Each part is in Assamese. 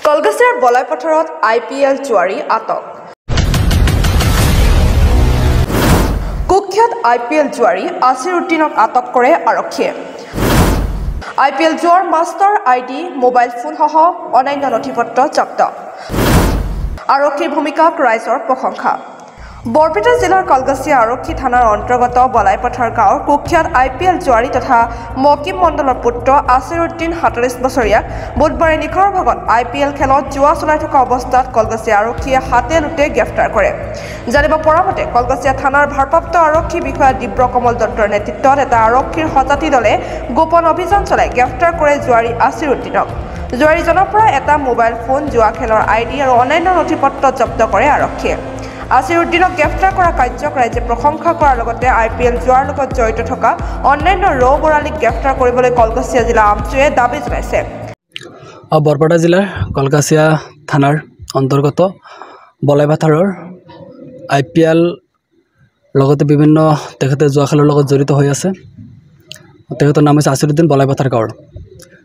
কলগাছিয়াৰ বলাইপথাৰত IPL জুৱাৰী আটক। কুখ্যাত IPL জুৱাৰী আছিৰুদ্দিনক আটক কৰে আৰক্ষীয়ে। IPL জুৱাৰ মাষ্টাৰ ID মোবাইল ফোনসহ অন্যান্য নথিপত্ৰ জব্দ। আৰক্ষীৰ ভূমিকাক ৰাইজৰ প্ৰশংসা। বৰপেটা জিলাৰ কলগাছিয়া আৰক্ষী থানাৰ অন্তৰ্গত বলাইপথাৰ গাঁৱৰ কুখ্যাত IPL জুৱাৰী তথা মকিম মণ্ডলৰ পুত্ৰ আছিৰুদ্দিন 47 বছৰীয়াক বুধবাৰে নিশাৰ ভাগত IPL খেলত জুৱা চলাই থকা অৱস্থাত কলগাছিয়া আৰক্ষীয়ে হাতে লোটে গ্ৰেপ্তাৰ কৰে। জানিব পৰা মতে কলগাছিয়া থানাৰ ভাৰপ্ৰাপ্ত আৰক্ষী বিষয়া দিব্ৰ কমল দত্তৰ নেতৃত্বত এটা আৰক্ষীৰ হতাতি দলে গোপন অভিযান চলাই গ্ৰেপ্তাৰ কৰে জুৱাৰী আছিৰুদ্দিনক। জুৱাৰীজনৰ পৰা এটা মোবাইল ফোন, জুৱা খেলৰ ID আৰু অন্যান্য নথিপত্ৰ জব্দ কৰে আৰক্ষীয়ে। আছিৰুদ্দিনক গ্ৰেপ্তাৰ কৰা কাৰ্যক ৰাইজে প্ৰশংসা কৰাৰ লগতে IPL জুৱাৰ লগত জড়িত থকা অন্যান্য ৰৌ বৰালীক গ্ৰেপ্তাৰ কৰিবলৈ কলগাছিয়া জিলা আমচুৱে দাবী জনাইছে। বৰপেটা জিলাৰ কলগাছিয়া থানাৰ অন্তৰ্গত বলাইপথাৰৰ IPL লগতে বিভিন্ন তেখেতে জুৱা খেলৰ লগত জড়িত হৈ আছে। তেখেতৰ নাম হৈছে আছিৰুদ্দিন বলাইপথাৰ গাঁৱৰ।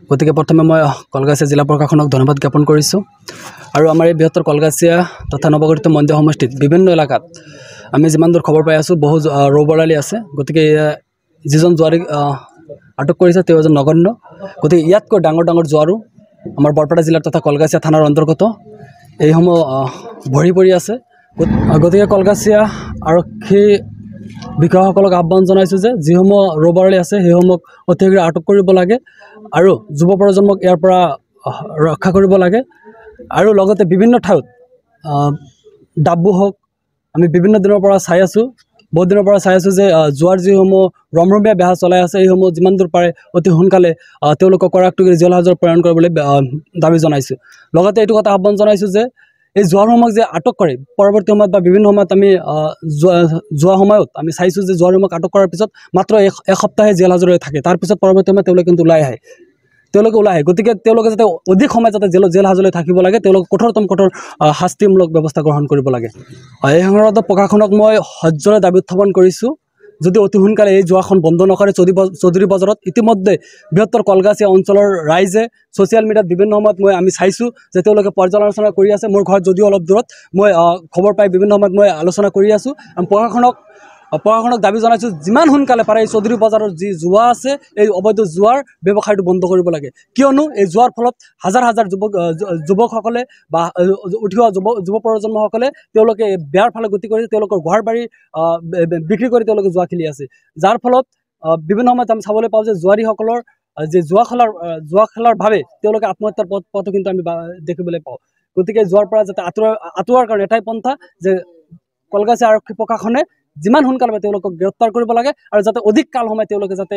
গতিকে প্ৰথমে মই কলগাছিয়া জিলা প্ৰশাসনক ধন্যবাদ জ্ঞাপন কৰিছোঁ। আৰু আমাৰ এই বৃহত্তৰ কলগাছিয়া তথা নৱগঠিত মন্দিৰ সমষ্টিত বিভিন্ন এলেকাত আমি যিমান দূৰ খবৰ পাই আছোঁ বহু ৰৌ বৰালী আছে। গতিকে যিজন জুৱাৰীক আটক কৰিছে তেওঁ এজন নগণ্য। গতিকে ইয়াতকৈ ডাঙৰ ডাঙৰ জুৱাৰো আমাৰ বৰপেটা জিলাৰ তথা কলগাছিয়া থানাৰ অন্তৰ্গত এইসমূহ ভৰি পৰি আছে। গতিকে কলগাছিয়া আৰক্ষী বিষয়াসকলক আহ্বান জনাইছোঁ যে যিসমূহ ৰৌ বৰালী আছে সেইসমূহক অতি শীঘ্ৰে আটক কৰিব লাগে আৰু যুৱ প্ৰজন্মক ইয়াৰ পৰা ৰক্ষা কৰিব লাগে। আৰু লগতে বিভিন্ন ঠাইত ডাব্বু হওক, আমি বিভিন্ন দিনৰ পৰা চাই আছোঁ, বহুত দিনৰ পৰা চাই আছোঁ যে জুৱাৰ যিসমূহ ৰমৰমীয়া বেহা চলাই আছে এইসমূহ যিমান দূৰ পাৰে অতি সোনকালে তেওঁলোকক কৰাকটুকিৰ জেল হাজত প্ৰেৰণ কৰিবলৈ দাবী জনাইছোঁ। লগতে এইটো কথা আহ্বান জনাইছোঁ যে এই জুৱাৰসমূহক যে আটক কৰে পৰৱৰ্তী সময়ত বা বিভিন্ন সময়ত আমি যোৱা সময়ত আমি চাইছোঁ যে জুৱাৰসমূহক আটক কৰাৰ পিছত মাত্ৰ এসপ্তাহে জেল হাজতে থাকে। তাৰপিছত পৰৱৰ্তী সময়ত তেওঁলোকে কিন্তু ওলাই আহে। গতিকে তেওঁলোকে যাতে অধিক সময় যাতে জেল হাজলৈ থাকিব লাগে, তেওঁলোকে কঠোৰতম কঠোৰ শাস্তিমূলক ব্যৱস্থা গ্ৰহণ কৰিব লাগে। এই সংক্ৰান্তত প্ৰশাসনক মই সহ্যৰে দাবী উত্থাপন কৰিছোঁ যদি অতি সোনকালে এই জুৱাখন বন্ধ নকৰে। চৌধুৰী বজাৰত ইতিমধ্যে বৃহত্তৰ কলগাছিয়া অঞ্চলৰ ৰাইজে ছ'চিয়েল মিডিয়াত বিভিন্ন সময়ত আমি চাইছোঁ যে তেওঁলোকে পৰ্যালোচনা কৰি আছে। মোৰ ঘৰত যদিও অলপ দূৰত, মই খবৰ পাই বিভিন্ন সময়ত মই আলোচনা কৰি আছোঁ। প্ৰশাসনক দাবী জনাইছোঁ যিমান সোনকালে পাৰে এই চৌধুৰী বজাৰৰ যি জুৱা আছে এই অবৈধ জুৱাৰ ব্যৱসায়টো বন্ধ কৰিব লাগে। কিয়নো এই জুৱাৰ ফলত হাজাৰ হাজাৰ যুৱকসকলে বা উঠি অহা যুৱ প্ৰজন্মসকলে তেওঁলোকে বেয়াৰ ফালে গতি কৰি তেওঁলোকৰ ঘৰ বাৰী বিক্ৰী কৰি তেওঁলোকে জুৱা খেলি আছে। যাৰ ফলত বিভিন্ন সময়ত আমি চাবলৈ পাওঁ যে জুৱাৰীসকলৰ যে জুৱা খেলাৰ ভাৱে তেওঁলোকে আত্মহত্যাৰ পথো কিন্তু আমি দেখিবলৈ পাওঁ। গতিকে জুৱাৰ পৰা যাতে আঁতৰোৱাৰ কাৰণে এটাই পন্থা যে কলগাছিয়া আৰক্ষী প্ৰশাসনে যিমান সোনকালে তেওঁলোকক গ্ৰেপ্তাৰ কৰিব লাগে আৰু যাতে অধিক কাল সময় তেওঁলোকে যাতে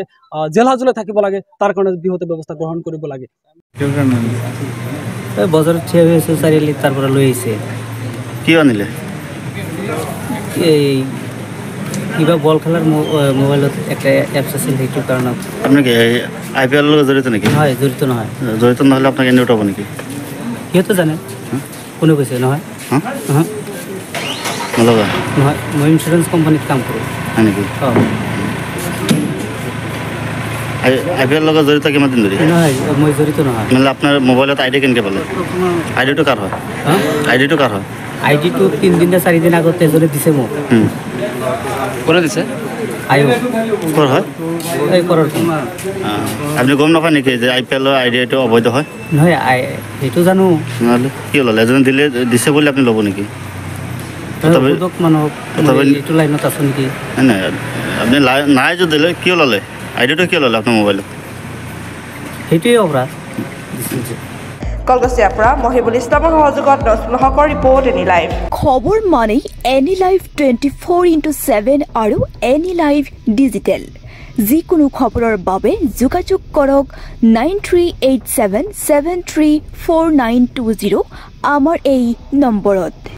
জেল হাজলৈ থাকিব লাগে তাৰ কাৰণে বৃহৎ ব্যৱস্থা গ্ৰহণ কৰিব লাগে। বজাৰত থিয় হৈ আছে, চাৰিআলি তাৰ পৰা লৈ আহিছে। কি আনিলে? এই কিবা বল খেলাৰ মোবাইলত একটা এপছ আছিল, সেইটো কাৰণত। আপুনি কি IPL লগত জড়িত নেকি? হয়, জড়িত নহয়। জড়িত নহ'লে আপোনাক এনে উঠাব নেকি? সিহঁতে জানে। কোনে কৈছে? নহয় নলগা নহয়, মই ইঞ্চুৰেঞ্চ কোম্পানীত কাম কৰোঁ। হয় নেকি? IPL লগত জড়িত কিমান দিন ধৰি? নহয়, মই জড়িত নহয়। মানে আপোনাৰ মোবাইলত ID কেনেকৈ পালে? ID-টো কাৰ হয়? ID-টো কাৰ হয়? ID-টো 3 দিন নে 4 দিন আগতে এজনে দিছে মোক। কোনে দিছে? ক'ৰ হয়? এই কৰৰ। আপুনি গম নাপায় নেকি যে IPL-ৰ ID-টো অবৈধ হয়? নহয়, সেইটো জানো। নহ'লে কি ল'লে? এজনে দিছে বুলি আপুনি ল'ব নেকি? মানুহক এইটো লাইনত আছো নেকি? নাই, আপুনি নাই যদি কিয় ল'লে? ID-টো কিয় ল'লে আপোনাৰ মোবাইলত? সেইটোৱে অপৰাধ। কলগাছিয়াৰ পৰা মহিবুল ইছলামৰ সহযোগত নজমুল হকৰ ৰিপৰ্ট এনি লাইভ। খবৰ মানে এনি লাইভ 24/7 আৰু এনি লাইভ ডিজিটেল। যিকোনো খবৰৰ বাবে যোগাযোগ কৰক 9387734920 আমাৰ এই নম্বৰত।